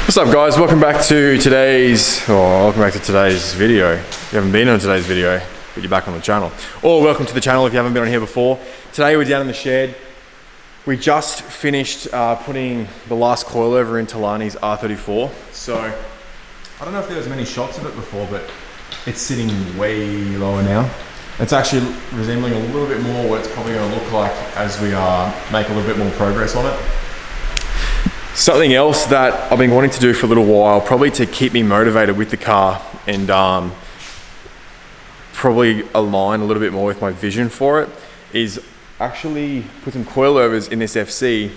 What's up guys, welcome back to today's video. If you haven't been on today's video, but you're back on the channel. Or welcome to the channel if you haven't been on here before. Today we're down in the shed. We just finished putting the last coilover in Telarni's R34. So, I don't know if there was many shots of it before, but it's sitting way lower now. It's actually resembling a little bit more what it's probably going to look like as we make a little bit more progress on it. Something else that I've been wanting to do for a little while, probably to keep me motivated with the car and probably align a little bit more with my vision for it, is actually put some coilovers in this FC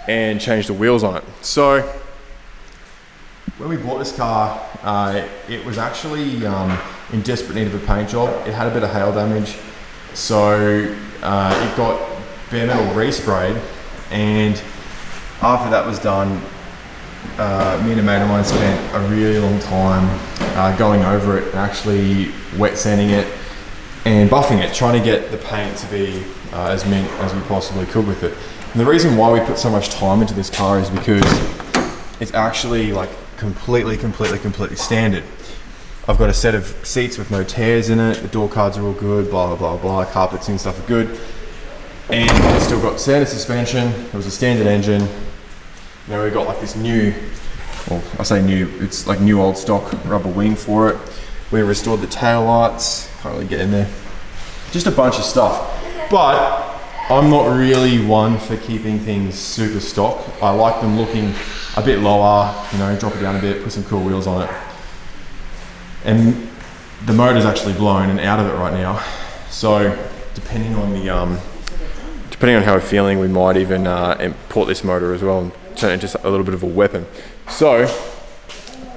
and change the wheels on it. So when we bought this car, it was actually in desperate need of a paint job. It had a bit of hail damage, so it got bare metal resprayed, and after that was done, me and a mate of mine spent a really long time going over it and actually wet sanding it and buffing it, trying to get the paint to be as mint as we possibly could with it. And the reason why we put so much time into this car is because it's actually like completely standard. I've got a set of seats with no tears in it, the door cards are all good, blah blah blah, carpets and stuff are good. And it's still got standard suspension, it was a standard engine. Now we've got like this new, well I say new, it's like new old stock rubber wing for it. We restored the tail lights, can't really get in there. Just a bunch of stuff. But I'm not really one for keeping things super stock. I like them looking a bit lower, you know, drop it down a bit, put some cool wheels on it. And the motor's actually blown and out of it right now. So depending on how we're feeling, we might even import this motor as well and turn it into a little bit of a weapon. So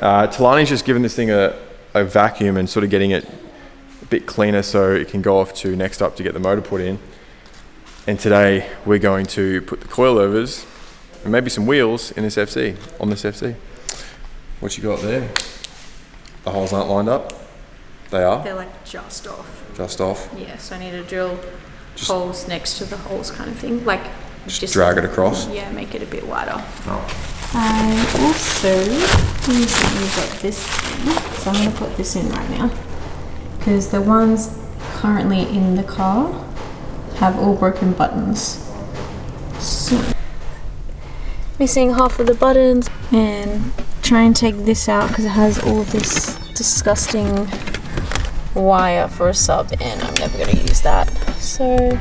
Telarni's just given this thing a vacuum and sort of getting it a bit cleaner so it can go off to next up to get the motor put in. And today we're going to put the coilovers and maybe some wheels in this FC, on this FC. What you got there? The holes aren't lined up? They are? They're like just off. Just off? Yeah, so I need to drill holes next to the holes kind of thing. Like just drag it across? Yeah, make it a bit wider. Oh. I also recently got this thing, so I'm going to put this in right now. Because the ones currently in the car have all broken buttons. So, missing half of the buttons, and try and take this out because it has all of this disgusting wire for a sub, and I'm never going to use that. So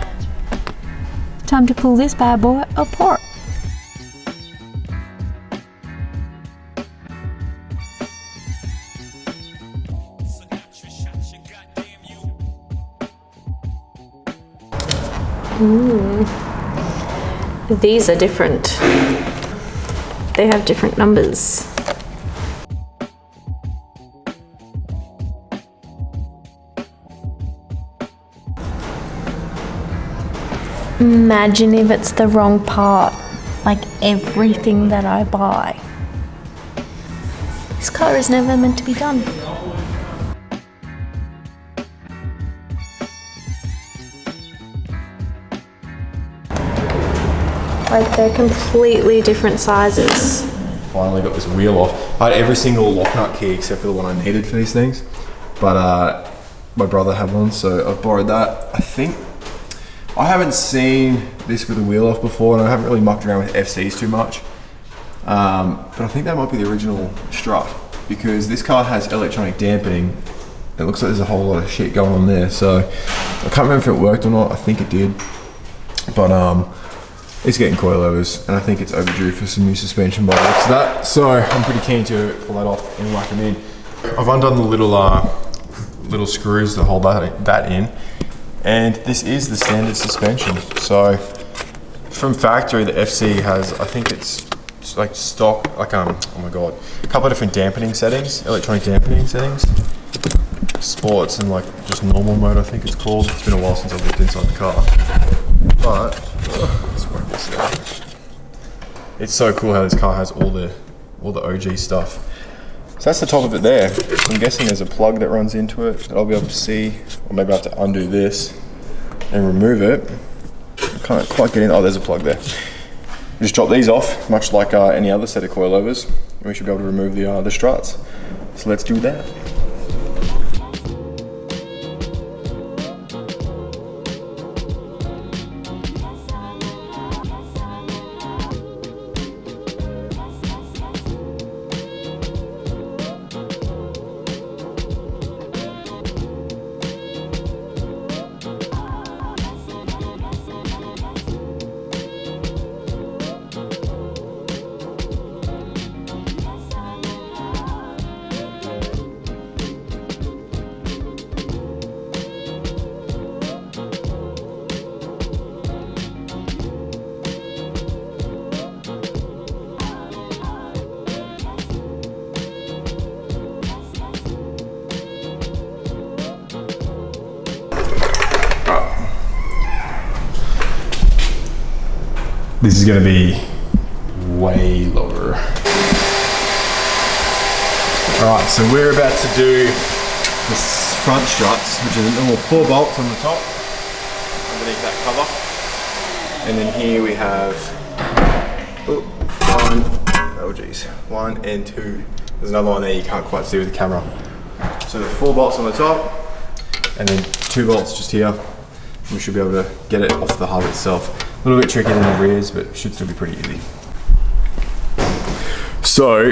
time to pull this bad boy apart. These are different. They have different numbers. Imagine if it's the wrong part, like everything that I buy. This car is never meant to be done. Like they're completely different sizes. Finally got this wheel off. I had every single lock nut key except for the one I needed for these things. But my brother had one, so I've borrowed that. I think I haven't seen this with the wheel off before, and I haven't really mucked around with FCs too much. But I think that might be the original strut, because this car has electronic dampening. It looks like there's a whole lot of shit going on there, so I can't remember if it worked or not. I think it did. But it's getting coilovers, and I think it's overdue for some new suspension by the looks of that. So I'm pretty keen to pull that off and whack them in. I've undone the little screws that hold that in. And this is the standard suspension. So from factory, the FC has, I think it's like stock, like oh my god, a couple of different dampening settings, electronic dampening settings, sports and like just normal mode, I think it's called. It's been a while since I've looked inside the car, but let's work this out. It's so cool how this car has all the OG stuff. So that's the top of it there. I'm guessing there's a plug that runs into it that I'll be able to see, or maybe I have to undo this and remove it. I can't quite get in. Oh, there's a plug there. Just drop these off, much like any other set of coilovers. and we should be able to remove the struts. So let's do that. This is going to be way lower. Alright, so we're about to do the front struts, which are the normal 4 bolts on the top, underneath that cover. And then here we have, one and two. There's another one there you can't quite see with the camera. So the 4 bolts on the top, and then 2 bolts just here. We should be able to get it off the hub itself. A little bit trickier than the rears, but should still be pretty easy. So,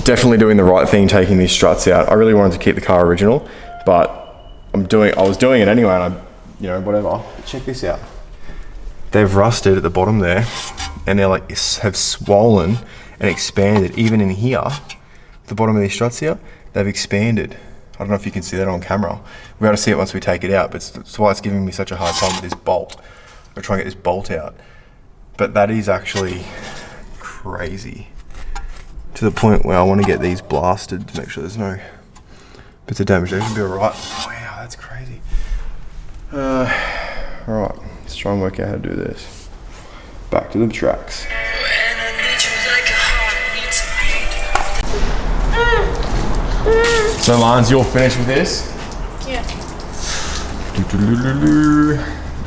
definitely doing the right thing taking these struts out. I really wanted to keep the car original, but I was doing it anyway, and whatever. But check this out. They've rusted at the bottom there, and they're like, have swollen and expanded. Even in here, the bottom of these struts here, they've expanded. I don't know if you can see that on camera. We're able to see it once we take it out, but that's why it's giving me such a hard time with this bolt. I'm trying to get this bolt out. But that is actually crazy. To the point where I want to get these blasted to make sure there's no bits of damage. They should be alright. Wow, that's crazy. Alright, let's try and work out how to do this. Back to the tracks. So Lance, you're finished with this? Yeah.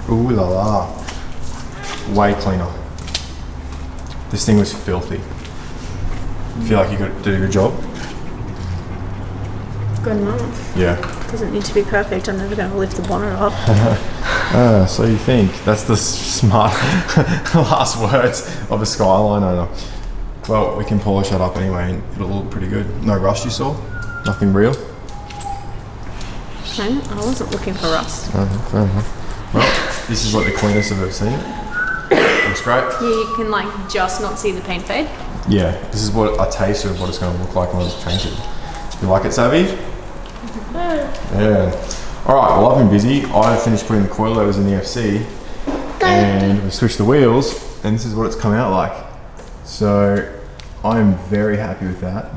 Ooh la la. Way cleaner. This thing was filthy. Feel like you did a good job? Good enough. Yeah. Doesn't need to be perfect. I'm never going to lift the bonnet up. So you think. That's the smart last words of a Skyline owner. Well, we can polish that up anyway and it'll look pretty good. No rust you saw? Nothing real? Okay, I wasn't looking for rust. Fair enough. Well, this is like the cleanest I've ever seen it. Looks great. Yeah, you can like just not see the paint fade. Yeah, this is what a taste of what it's going to look like when it's painted. You like it, Savvy? Yeah. All right, well I've been busy. I finished putting the coilovers in the FC and we switched the wheels and this is what it's come out like. So I am very happy with that.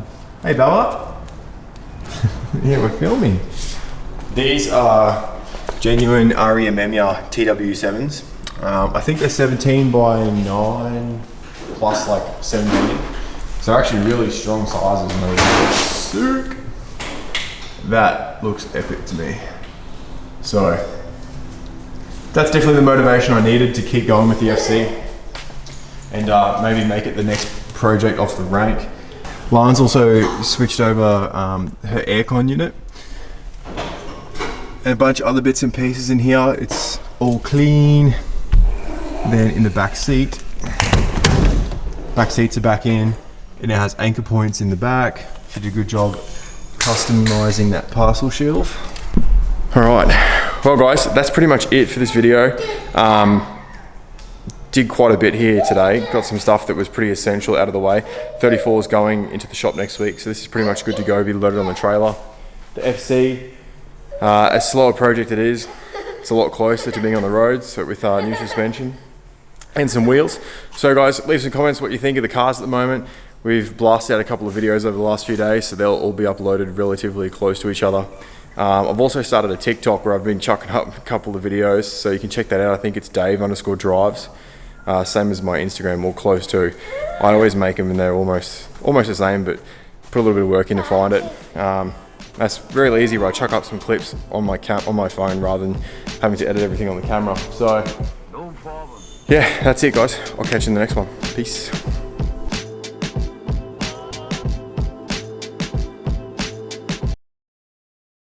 Hey Bella. Yeah, we're filming. These are genuine REMMia TW7s. I think they're 17 by 9 plus like 17. So they're actually really strong sizes and they're sick. That looks epic to me. So that's definitely the motivation I needed to keep going with the FC and maybe make it the next project off the rank. Lana's also switched over her aircon unit and a bunch of other bits and pieces in here. It's all clean. Then in the back seats are back in. It now has anchor points in the back. She did a good job customizing that parcel shelf. All right, well guys, that's pretty much it for this video. Did quite a bit here today. Got some stuff that was pretty essential out of the way. 34 is going into the shop next week, so this is pretty much good to go, be loaded on the trailer. The FC, a slower project it is. It's a lot closer to being on the road, so with new suspension and some wheels. So guys, leave some comments what you think of the cars at the moment. We've blasted out a couple of videos over the last few days, so they'll all be uploaded relatively close to each other. I've also started a TikTok where I've been chucking up a couple of videos, so you can check that out. I think it's Dave_drives. Same as my Instagram, all close to. I always make them and they're almost the same, but put a little bit of work in to find it. That's really easy where I chuck up some clips on my phone rather than having to edit everything on the camera. So, yeah, that's it guys. I'll catch you in the next one. Peace.